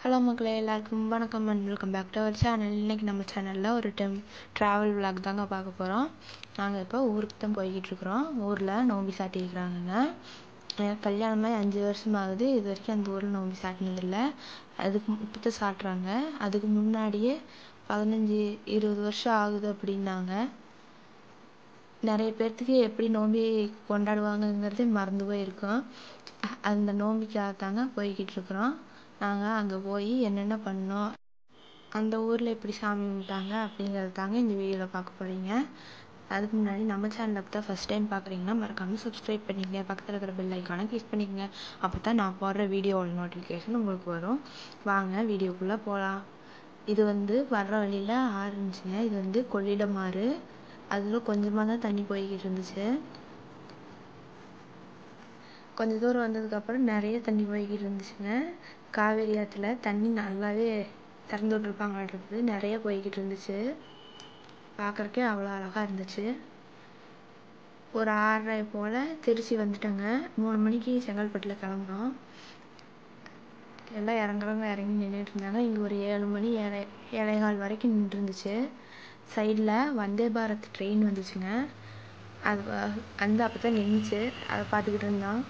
Hello மக்களே, எல்லாருக்கும் வணக்கம் and welcome back to our channel. இன்றைக்கி நம்ம சேனலில் ஒரு ட்ராவல் விளாக் தாங்க பார்க்க போகிறோம். நாங்கள் இப்போ ஊருக்கு தான் போய்கிட்டு இருக்கிறோம். ஊரில் நோம்பி சாட்டியிருக்கிறாங்கங்க. எனக்கு கல்யாணமே 5 வருஷம் ஆகுது. இது வரைக்கும் அந்த ஊரில் நோம்பி சாட்டினதில்லை. அதுக்கு இப்போ தான் சாட்டுறாங்க. அதுக்கு முன்னாடியே 15-20 வருஷம் ஆகுது அப்படின்னாங்க. நிறைய பேர்த்துக்கு எப்படி நோம்பி கொண்டாடுவாங்கங்கிறதே மறந்து போயிருக்கோம். அந்த நோம்பிக்காக தாங்க போய்கிட்டு இருக்கிறோம். நாங்கள் அங்கே போய் என்னென்ன பண்ணோம், அந்த ஊரில் எப்படி சாமி கும்பிட்டாங்க அப்படிங்கிறது தாங்க இந்த வீடியோவில் பார்க்க போகிறீங்க. அதுக்கு முன்னாடி நம்ம சேனலை தான் ஃபஸ்ட் டைம் பார்க்குறீங்கன்னா மறக்காமல் சப்ஸ்கிரைப் பண்ணிக்கங்க. பக்கத்தில் இருக்கிற பெல் ஐக்கானை கிளிக் பண்ணிக்கங்க. அப்போ தான் நான் போடுற வீடியோவோட நோட்டிஃபிகேஷன் உங்களுக்கு வரும். வாங்க வீடியோக்குள்ளே போகலாம். இது வர்ற வழியில் ஆறு இருந்துச்சுங்க. இது கொள்ளிடம் ஆறு. அதில் கொஞ்சமாக தான் தண்ணி போய்கிட்டு இருந்துச்சு. கொஞ்சம் தூரம் வந்ததுக்கப்புறம் நிறைய தண்ணி போய்கிட்டு இருந்துச்சுங்க. காவேரி ஆற்றுல தண்ணி நல்லாவே திறந்து விட்டுருப்பாங்க. நிறைய போய்கிட்டு இருந்துச்சு. பார்க்குறக்கே அவ்வளோ அழகாக இருந்துச்சு. ஒரு 6:30 போல் திருச்சி வந்துட்டோங்க. 3 மணிக்கு செங்கல்பட்டில் கிளம்புனோம். எல்லாம் இறங்குறவங்க இறங்கி நின்றுட்டு இருந்தாங்க. இங்கே ஒரு 7 மணி 7:15 வரைக்கும் நின்று இருந்துச்சு. சைடில் வந்தே பாரத் ட்ரெயின் வந்துச்சுங்க. அது அப்போ தான் நின்றுச்சு. அதை பார்த்துக்கிட்டு இருந்தோம்.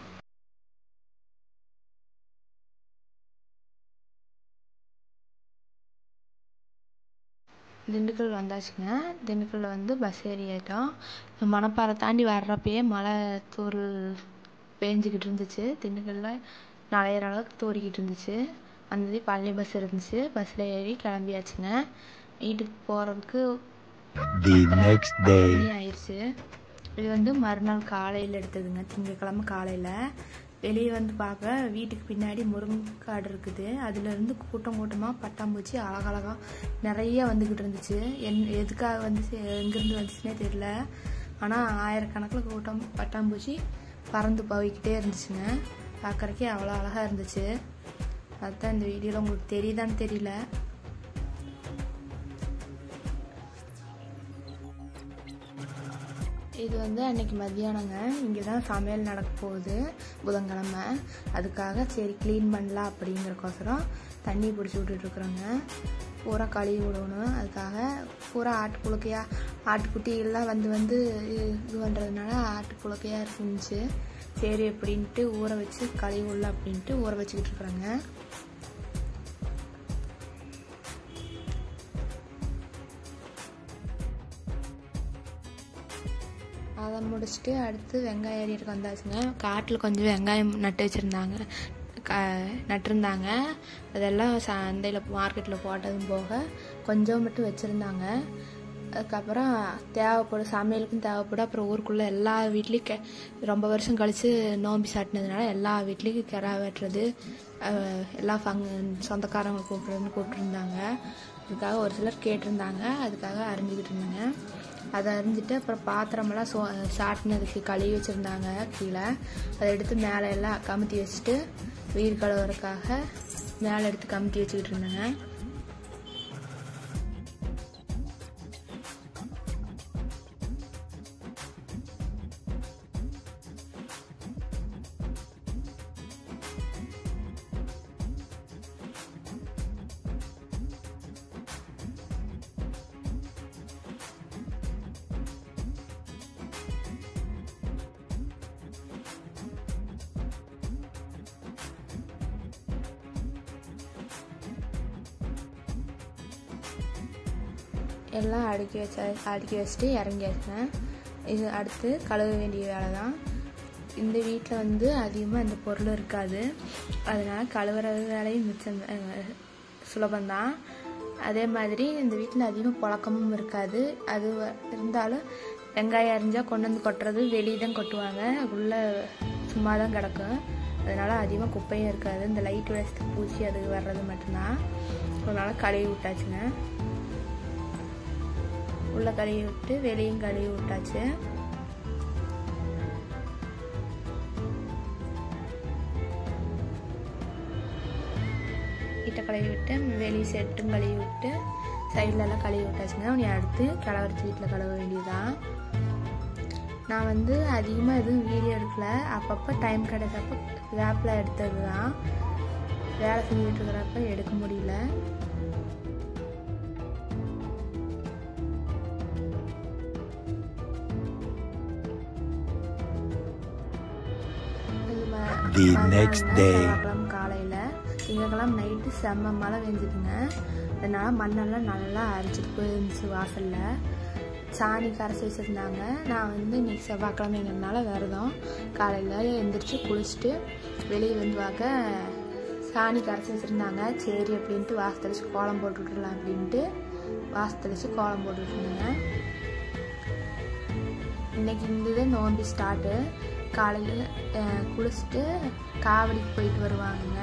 திண்டுக்கல் வந்தாச்சுங்க. திண்டுக்கல்லில் பஸ் ஏறிட்டோம். மணப்பாறை தாண்டி வர்றப்பயே மழை தூறல் பேஞ்சிக்கிட்டு இருந்துச்சு. திண்டுக்கல்லில் நனையிற அளவுக்கு தூறிக்கிட்டு இருந்துச்சு. அந்த பழனி பஸ் இருந்துச்சு. பஸ்ஸில் ஏறி கிளம்பியாச்சுங்க. வீட்டுக்கு போகிறதுக்கு ஆயிடுச்சு. இது மறுநாள் காலையில் எடுத்ததுங்க. திங்கக்கிழமை காலையில் வெளியே பார்க்க வீட்டுக்கு பின்னாடி முருங்கைக்காடு இருக்குது. அதுலேருந்து கூட்டமாக பட்டாம்பூச்சி அழகழகாக நிறைய வந்துக்கிட்டு இருந்துச்சு. எதுக்காக எங்கேருந்து வந்துச்சுன்னே தெரியல. ஆனால் ஆயிரக்கணக்கில் கூட்டம் பட்டாம்பூச்சி பறந்து போய்கிட்டே இருந்துச்சுங்க. பார்க்குறக்கே அவ்வளோ அழகாக இருந்துச்சு. அதுதான் இந்த வீடியோவில் உங்களுக்கு தெரியுதான்னு தெரியல. இது அன்னைக்கு மத்தியானங்க. இங்கே தான் சமையல் நடக்க போகுது, புதன்கிழமை. அதுக்காக சரி க்ளீன் பண்ணலாம் அப்படிங்கிறக்கோசரம் தண்ணி பிடிச்சி விட்டுட்ருக்குறோங்க. பூரா கழுவி விடணும். அதுக்காக பூரா ஆட்டுக்குட்டிகள்லாம் வந்து இது பண்ணுறதுனால ஆட்டுப்புழுக்கையாக இருந்துச்சு. சரி அப்படின்ட்டு ஊற வச்சு கழுவி விடலாம் அப்படின்ட்டு ஊற வச்சுக்கிட்டு இருக்கிறோங்க. அதை முடிச்சுட்டு அடுத்து வெங்காயம் ஏறிட்டு வந்தாச்சுங்க. காட்டில் கொஞ்சம் வெங்காயம் நட்டிருந்தாங்க. அதெல்லாம் சந்தையில் மார்க்கெட்டில் போட்டதும் போக கொஞ்சம் மட்டும் வச்சுருந்தாங்க. அதுக்கப்புறம் சமையலுக்கும் தேவைப்படும். அப்புறம் ஊருக்குள்ளே எல்லா வீட்லேயும் ரொம்ப வருஷம் கழித்து நோம்பி சாட்டினதுனால எல்லா வீட்லேயும் கிடா வெட்டுறது, எல்லா சொந்தக்காரங்களை கூப்பிட்டுருந்தாங்க. அதுக்காக ஒரு சிலர் கேட்டிருந்தாங்க. அதுக்காக அரிஞ்சிக்கிட்டு இருந்தாங்க. அதை அரிஞ்சிட்டு அப்புறம் பாத்திரமெல்லாம் சாட்டினதுக்கு கழுவி வச்சுருந்தாங்க கீழே. அதை எடுத்து மேலே எல்லாம் கமுத்தி வச்சுட்டு வீடு கழுவுறதுக்காக மேலே எடுத்து கமுத்தி வச்சுக்கிட்டு இருந்தாங்க. எல்லாம் அடுக்கி வச்சுட்டு இறங்கியாச்சுங்க. இது அடுத்து கழுவ வேண்டிய வேலை தான். இந்த வீட்டில் அதிகமாக இந்த பொருள் இருக்காது. அதனால் கழுவுற வேலையும் மிச்சம் சுலபந்தான். அதே மாதிரி இந்த வீட்டில் அதிகமாக புழக்கமும் இருக்காது. அது இருந்தாலும் வெங்காயம் அரிஞ்சால் கொண்டு கொட்டுறது வெளியே தான் கொட்டுவாங்க. உள்ளே சும்மா தான் கிடக்கும். அதனால் அதிகமாக குப்பையும் இருக்காது. இந்த லைட் வெளிச்சத்துக்கு பூச்சி அது வர்றது மட்டும்தான். அதனால் கழுவி விட்டாச்சுங்க. உள்ள கழுவி விட்டு வெளியும் கழுவி விட்டாச்சு. வீட்டை கழுவி விட்டு வெளி செட்டும் கழுவி விட்டு சைட்லலாம் கழுவி விட்டாச்சுங்க. உடனே அடுத்து கிளவரத்து வீட்டில் கழுவ வேண்டியதுதான். நான் அதிகமாக எதுவும் வீடியோ எடுக்கல. அப்பப்போ டைம் கிடைச்சப்போ கேப்பில் எடுத்தது தான். வேலை செஞ்சுட்டு இருக்கிறப்ப எடுக்க முடியல. செவ்வாய்க்கிழமை காலையில் திங்கக்கிழமை நைட்டு செம்ம மழை பெஞ்சுதுங்க. அதனால மண்ணெல்லாம் நல்லா அரிச்சிட்டு போயிருந்துச்சு வாசலில். சாணி கரைச்சி வச்சுருந்தாங்க. நான் இன்னைக்கு செவ்வாய்க்கிழமைங்கிறதுனால விரதம். காலையில் எழுந்திரிச்சு குளிச்சுட்டு வெளியே பார்க்க சாணி கரைச்சி வச்சுருந்தாங்க. சரி அப்படின்ட்டு வாசல் தெளிச்சு கோலம் போட்டுவிட்டுலாம் அப்படின்ட்டு வாசல் தெளிச்சு கோலம் போட்டுவிட்டுருந்தேங்க. இன்றைக்கி இருந்தது நோம்பி ஸ்டார்ட்டு. காலையில் குளிச்சுட்டு காவடிக்கு போயிட்டு வருவாங்க.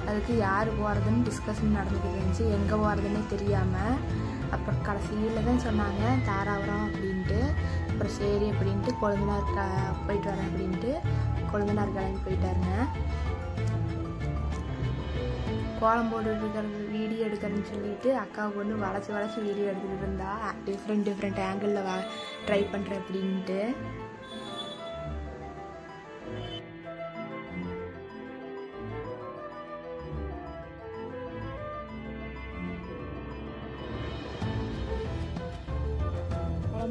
அதுக்கு யார் போகிறதுன்னு டிஸ்கஷன் நடந்துக்கிட்டு இருந்துச்சு. எங்கே போகிறதுன்னே தெரியாமல் அப்புறம் கடைசியில் தான் சொன்னாங்க தாராபுரம் அப்படின்ட்டு. அப்புறம் சரி அப்படின்ட்டு கொழுந்தனார் போயிட்டு வரேன் அப்படின்ட்டு கொழுந்தனார் கிளம்பி போயிட்டாருங்க. கோலம் போட்டுட்டு இருக்கிறது வீடியோ எடுக்கிறேன்னு சொல்லிட்டு அக்காவுக்கு ஒன்று வளைச்சி வீடியோ எடுத்துக்கிட்டு இருந்தா. டிஃப்ரெண்ட் ஆங்கிளில் ட்ரை பண்ணுறேன் அப்படின்ட்டு.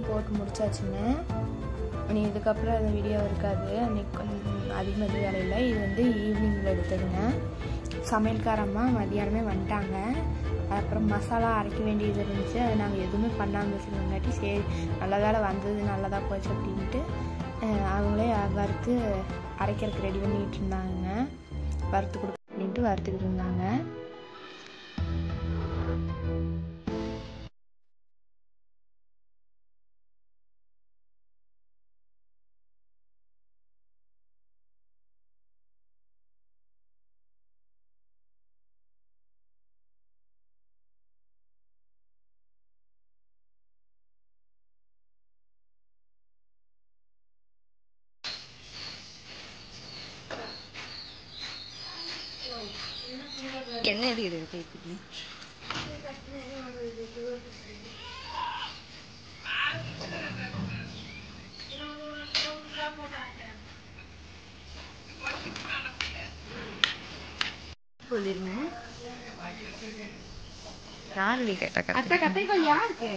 போட்டு முடிச்சாச்சுங்க. இனி இதுக்கப்புறம் அந்த வீடியோ இருக்காது. அன்றைக்கி கொஞ்சம் அதிகமாக வேலையில் இது ஈவினிங்கில் எடுத்ததுங்க. சமையல்காரம்மா மதியானமே வந்துட்டாங்க. அப்புறம் மசாலா அரைக்க வேண்டியது இருந்துச்சு. அதை நாங்கள் எதுவுமே பண்ணாமல் வச்சுருந்தங்காட்டி சரி நல்ல வேலை வந்தது நல்லதாக போச்சு அப்படின்ட்டு அவங்களே வறுத்து அரைக்கிறதுக்கு ரெடி பண்ணிகிட்டு இருந்தாங்க. வறுத்து கொடுக்க அப்படின்ட்டு வறுத்துக்கிட்டு இருந்தாங்க. என்ன இருக்குது சொல்லிருந்தேன். யாரு கேட்டா அத்தை கத்தைகள் யாருக்கு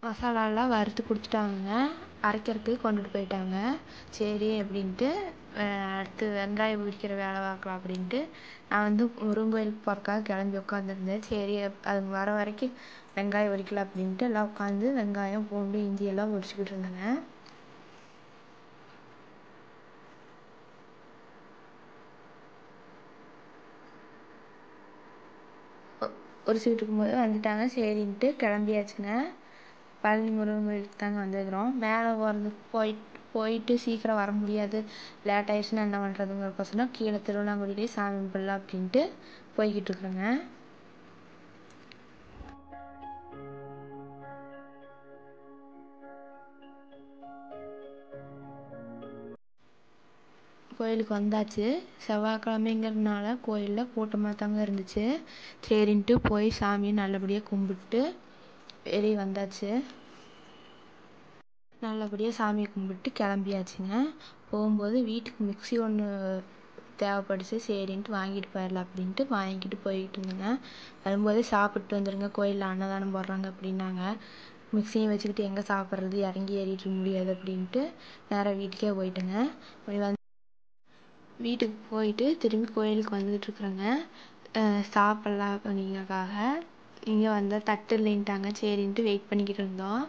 மசாலாலாம் வறுத்து கொடுத்துட்டாங்க. அரைக்கிறதுக்கு கொண்டுட்டு போயிட்டாங்க. சரி அப்படின்ட்டு அடுத்து வெங்காயம் உரிக்கிற வேலை பார்க்கலாம் அப்படின்ட்டு நான் முருகன் கோயிலுக்கு போகிறக்காக கிளம்பி உட்காந்துருந்தேன். சரி அது வர வரைக்கும் வெங்காயம் உரிக்கலாம் அப்படின்ட்டு எல்லாம் உட்காந்து வெங்காயம் பூண்டு இஞ்சி எல்லாம் உரிச்சிக்கிட்டு இருந்தேங்க. உரிச்சிக்கிட்டு இருக்கும்போது வந்துட்டாங்க. சரின்ட்டு கிளம்பியாச்சுங்க. பழனி முருகன் கோயிலுக்கு தாங்க வந்துருக்கிறோம். மேலே போகிறதுக்கு போயிட்டு சீக்கிரம் வர முடியாது, லேட் ஆயிடுச்சுன்னா என்ன பண்ணுறதுங்கிறக்கோசரம் கீழே திருவண்ணாங்குடியிலே சாமி கும்பிடலாம் அப்படின்ட்டு போய்கிட்டு இருக்கிறேங்க. கோயிலுக்கு வந்தாச்சு. செவ்வாய்க்கிழமைங்கிறதுனால கோயிலில் கூட்டமாக தாங்க இருந்துச்சு. சரின்ட்டு போய் சாமியை நல்லபடியாக கும்பிட்டு வெளியே வந்தாச்சு. நல்லபடியாக சாமியை கும்பிட்டு கிளம்பியாச்சுங்க. போகும்போது வீட்டுக்கு மிக்ஸி ஒன்று தேவைப்படுச்சு. சரின்ட்டு வாங்கிட்டு போயிடலாம் அப்படின்ட்டு வாங்கிட்டு போய்கிட்டு இருந்தேங்க. வரும்போதே சாப்பிட்டு வந்துடுங்க, கோயிலில் அன்னதானம் போடுறாங்க அப்படின்னாங்க. மிக்ஸியை வச்சுக்கிட்டு எங்கே சாப்பிட்றது, இறங்கி ஏறிட்டு முடியாது அப்படின்ட்டு நேராக வீட்டுக்கே போயிட்டுங்க. வீட்டுக்கு போயிட்டு திரும்பி கோயிலுக்கு வந்துக்கிட்டு இருக்கிறேங்க. சாப்பிட்லாம் அப்படிங்கிறக்காக இங்கே வந்தால் தட்டு இல்லைன்ட்டாங்க. சரின்ட்டு வெயிட் பண்ணிக்கிட்டு இருந்தோம்.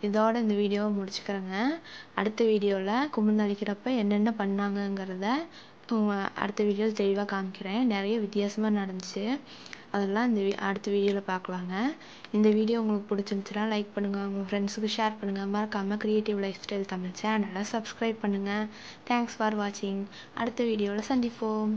இதோட இந்த வீடியோவை முடிச்சுக்கிறேங்க. அடுத்த வீடியோவில் கும்பல் அடிக்கிறப்ப என்னென்ன பண்ணாங்கங்கிறத அடுத்த வீடியோ தெளிவாக காமிக்கிறேன். நிறைய வித்தியாசமாக நடந்துச்சு. அதெல்லாம் அடுத்த வீடியோவில் பார்க்கலாங்க. இந்த வீடியோ உங்களுக்கு பிடிச்சிருந்துச்சுன்னா லைக் பண்ணுங்கள், உங்கள் ஃப்ரெண்ட்ஸுக்கு ஷேர் பண்ணுங்கள். மறக்காமல் கிரியேட்டிவ் லைஃப் ஸ்டைல் தமிழ் சேனலை சப்ஸ்கிரைப் பண்ணுங்கள். தேங்க்ஸ் ஃபார் வாட்சிங். அடுத்த வீடியோவில் சந்திப்போம்.